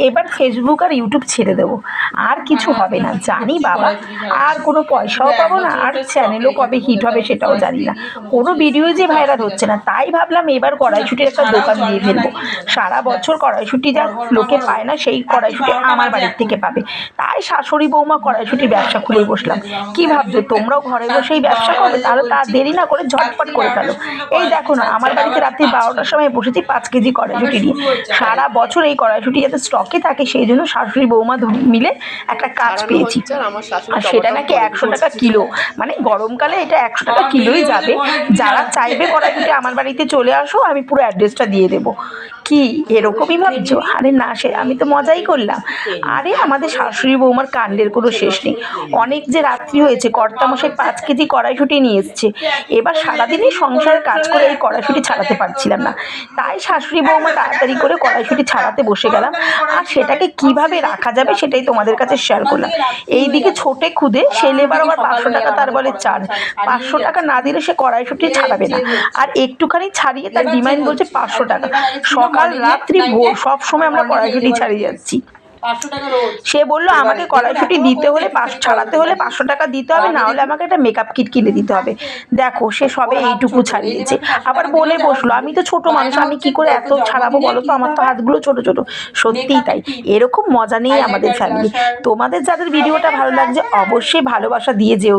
এবার ফেসবুক আর ইউটিউব ছেড়ে দেবো, আর কিছু হবে না জানি বাবা। আর কোনো পয়সাও পাবো না, আর চ্যানেলও কবে হিট হবে সেটাও জানি না, কোনো ভিডিওই যে ভাইরাল হচ্ছে না। তাই ভাবলাম এবার কড়াইশুঁটির একটা দোকান দিয়ে ফেলবো। সারা বছর কড়াইশুঁটি যা লোকে পায় না, সেই কড়াইশুঁটি আমার বাড়ির থেকে পাবে। তাই শাশুড়ি বৌমা কড়াইশুঁটির ব্যবসা খুলে বসলাম। কি ভাবছো তোমরাও ঘরে বসেই ব্যবসা করবে? তাহলে তার দেরি না করে ঝটপট করে ফেলো। এই দেখো না, আমার বাড়িতে রাত্রি 12টার সময় বসেছি 5 কেজি কড়াইশুঁটি নিয়ে। সারা বছর এই কড়াইশুঁটি যাতে স্টকে থাকে সেই জন্য শাশুড়ি বৌমা মিলে একটা কাজ পেয়েছি। আর সেটা নাকি 100 টাকা কিলো, মানে গরমকালে এটা 100 টাকা কিলোই যাবে। যারা চাইবে কড়াইশুঁটি আমার বাড়িতে চলে আসো, আমি পুরো অ্যাড্রেসটা দিয়ে দেবো। কি এরকমই ভাবছো? আরে না, সে আমি তো মজাই করলাম। আরে আমাদের শাশুড়ি বৌমার কাণ্ডের কোনো শেষ নেই। অনেক যে রাত্রি হয়েছে, কর্তামশাই 5 কেজি কড়াইশুঁটি নিয়ে এসছে। এবার সারাদিনই সংসারের কাজ করে এই কড়াইশুঁটি ছাড়াতে পারছিলাম না, তাই শাশুড়ি বৌমা তাড়াতাড়ি করে কড়াইশুঁটি ছাড়াতে বসে গেলাম। আর সেটাকে কিভাবে রাখা যাবে সেটাই তোমাদের কাছে শেয়ার করলাম। এইদিকে ছোটে খুদে সে লেবার আবার 500 টাকা তার বলে চার্জ। 500 টাকা না দিলে সে কড়াইশুঁটি ছাড়াবে না। আর একটুখানি ছাড়িয়ে তার ডিমান্ড বলছে 500 টাকা। সকাল রাত্রি ভোর সব সময় আমরা কড়াইশুঁটি ছাড়িয়ে যাচ্ছি। সে বললো আমাকে কড়াইশুঁটি দিতে হলে ছাড়াতে হলে 500 টাকা দিতে হবে, না হলে আমাকে একটা মেকআপ কিট কিনে দিতে হবে। দেখো সে সবে এইটুকু ছাড়িয়েছে, আবার বলে বসলো আমি তো ছোট মানুষ, আমি কি করে এত ছাড়াবো বলো তো, আমার তো হাতগুলো ছোট ছোট। সত্যিই তাই, এরকম মজা নেই আমাদের ফ্যামিলি। তোমাদের যাদের ভিডিওটা ভালো লাগছে অবশ্যই ভালোবাসা দিয়ে যেও।